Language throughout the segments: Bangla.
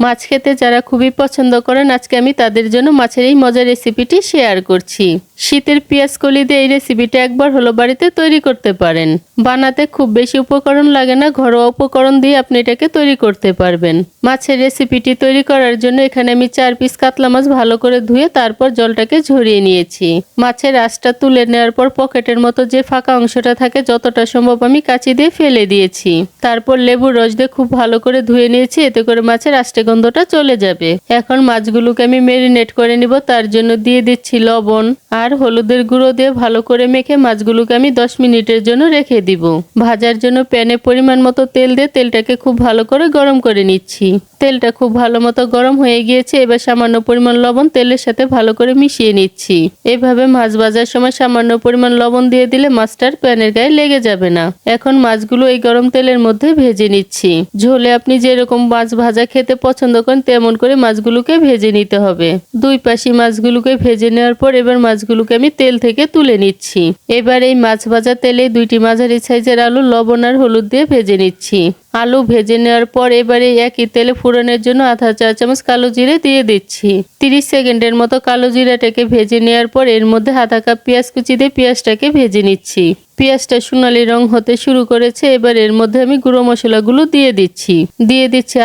মাছ খেতে যারা খুবই পছন্দ করেন আজকে আমি তাদের জন্য মাছের এই মজার রেসিপিটি শেয়ার করছি। শীতের পেঁয়াজ কলি দিয়ে এই রেসিপিটা একবার হলো বাড়িতে তৈরি করতে পারেন। বানাতে খুব বেশি উপকরণ লাগে না, ঘরোয়া উপকরণ দিয়ে আপনি এটাকে তৈরি করতে পারবেন। মাছের রেসিপিটি তৈরি করার জন্য এখানে আমি 4 পিস কাতলা মাছ ভালো করে ধুয়ে তারপর জলটাকে ঝরিয়ে নিয়েছি। মাছের আঁশটা তুলে নেওয়ার পর পকেটের মতো যে ফাঁকা অংশটা থাকে যতটা সম্ভব আমি কাঁচি দিয়ে ফেলে দিয়েছি। তারপর লেবুর রস দিয়ে খুব ভালো করে ধুয়ে নিয়েছি, এতে করে মাছের আষ্টে গন্ধটা চলে যাবে। এখন মাছগুলোকে আমি মেরিনেট করে নিব। তার জন্য দিয়ে দিচ্ছি লবণ আর হলুদের গুঁড়ো দিয়ে ভালো করে মেখে মাছগুলোকে আমি 10 মিনিটের জন্য রেখে দিব। ভাজার জন্য প্যানে পরিমাণ মতো তেল দিয়ে তেলটাকে খুব ভালো করে গরম করে নিচ্ছি। তেলটা খুব ভালো মতো গরম হয়ে গিয়েছে, এবার সামান্য পরিমাণ লবণ তেলের সাথে ভালো করে মিশিয়ে নিচ্ছি। এভাবে মাছ ভাজার সময় সামান্য পরিমাণ লবণ দিয়ে দিলে মাছটার প্যানের গায়ে লেগে যাবে না। এখন মাছগুলো এই গরম তেলের মধ্যে ভেজে নিচ্ছি। ঝোলে আপনি যেরকম মাছ ভাজা খেতে পছন্দ করেন তেমন করে মাছগুলোকে ভেজে নিতে হবে। দুই পাশে মাছগুলোকে ভেজে নেওয়ার পর এবার মাছগুলোকে আমি তেল থেকে তুলে নিচ্ছি। এবার এই মাছ ভাজা তেলে 2টি মাঝারি সাইজের আলু লবণ আর হলুদ দিয়ে ভেজে নিচ্ছি। আলু ভেজে নেওয়ার পর এবারে একই তেলে ফোড়নের জন্য আধা চা চামচ কালো জিরে দিয়ে দিচ্ছি। 30 সেকেন্ডের মতো কালো জিরাটাকে ভেজে নেওয়ার পর এর মধ্যে আধা কাপ পেঁয়াজ কুচি দিয়ে পেঁয়াজটাকে ভেজে নিচ্ছি। পেঁয়াজটা সোনালী রং হতে শুরু করেছে, এবার এর মধ্যে আমি গুঁড়ো মশলাগুলো দিয়ে দিচ্ছি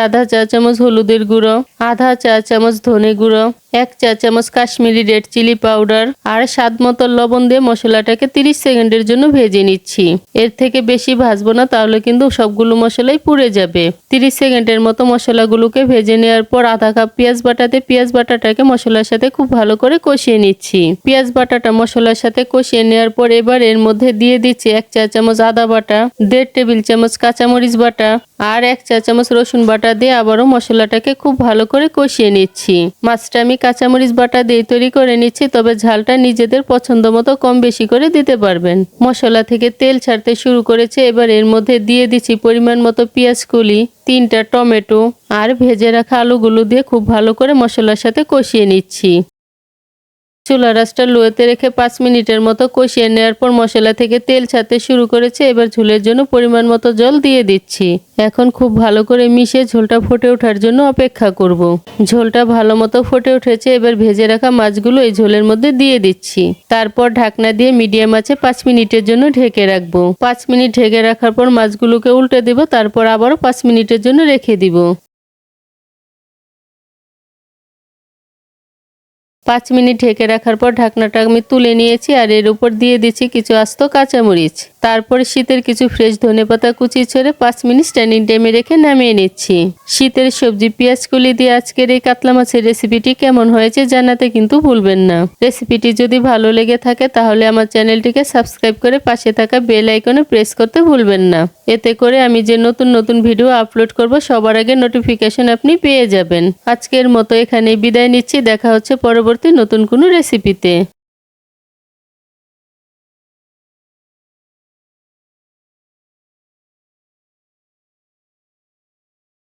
আধা চা চামচ হলুদের গুঁড়ো, আধা চা চামচ ধনে গুঁড়ো, 1 চা চামচ কাশ্মীরি রেড চিলি পাউডার আর স্বাদ মতো লবণ দিয়ে মশলাটাকে 30 সেকেন্ডের জন্য ভেজে নিচ্ছি। এর থেকে বেশি ভাজবো না, তাহলে কিন্তু সবগুলো মশলাই পুড়ে যাবে। 30 সেকেন্ডের মতো মশলাগুলোকে ভেজে নেওয়ার পর আধা কাপ পেঁয়াজ বাটাতে পেঁয়াজ বাটাটাকে মশলার সাথে খুব ভালো করে কষিয়ে নিচ্ছি। পেঁয়াজ বাটাটা মশলার সাথে কষিয়ে নেওয়ার পর এবার এর মধ্যে দিয়ে দিচ্ছি 1 চা চামচ আদা বাটা, 1.5 টেবিল চামচ কাঁচামরিচ বাটা আর 1 চা চামচ রসুন বাটা দিয়ে আবারও মশলাটাকে খুব ভালো করে কষিয়ে নিচ্ছি। মাছটা আমি কাঁচামরিচ বাটা দিয়ে তৈরি করে নিচ্ছি, তবে ঝালটা নিজেদের পছন্দ মতো কম বেশি করে দিতে পারবেন। মশলা থেকে তেল ছাড়তে শুরু করেছে, এবার এর মধ্যে দিয়ে দিচ্ছি পরিমাণ মতো পেঁয়াজ কলি, 3টা টমেটো আর ভেজে রাখা আলুগুলো দিয়ে খুব ভালো করে মশলার সাথে কষিয়ে নিচ্ছি। চুলার আঁচটা লোতে রেখে 5 মিনিটের মতো কষিয়ে নেওয়ার পর মশলা থেকে তেল ছাড়তে শুরু করেছে, এবার ঝোলের জন্য পরিমাণ মতো জল দিয়ে দিচ্ছি। এখন খুব ভালো করে মিশিয়ে ঝোলটা ফুটে ওঠার জন্য অপেক্ষা করব। ঝোলটা ভালো মতো ফুটে উঠেছে, এবার ভেজে রাখা মাছগুলো এই ঝোলের মধ্যে দিয়ে দিচ্ছি। তারপর ঢাকনা দিয়ে মিডিয়াম আঁচে 5 মিনিটের জন্য ঢেকে রাখবো। 5 মিনিট ঢেকে রাখার পর মাছগুলোকে উল্টে দিব, তারপর আবারও 5 মিনিটের জন্য রেখে দিব। 5 মিনিট ঢেকে রাখার পর ঢাকনাটা আমি তুলে নিয়েছি আর এর উপর দিয়ে দিচ্ছি কিছু আস্ত কাঁচামরিচ। তারপর শীতের কিছু ফ্রেশ ধনেপাতা কুচি ছড়ে 5 মিনিট স্ট্যান্ডিং টাইমে রেখে নামিয়ে নিচ্ছি। শীতের সবজি পেঁয়াজ কলি দিয়ে আজকের এই কাতলা মাছের রেসিপিটি কেমন হয়েছে জানাতে কিন্তু ভুলবেন না। রেসিপিটি যদি ভালো লেগে থাকে তাহলে আমার চ্যানেলটিকে সাবস্ক্রাইব করে পাশে থাকা বেল আইকনে প্রেস করতে ভুলবেন না। এতে করে আমি যে নতুন নতুন ভিডিও আপলোড করব সবার আগে নোটিফিকেশন আপনি পেয়ে যাবেন। আজকের মতো এখানেই বিদায় নিচ্ছি, দেখা হচ্ছে পরবর্তী নতুন কোনো রেসিপিতে।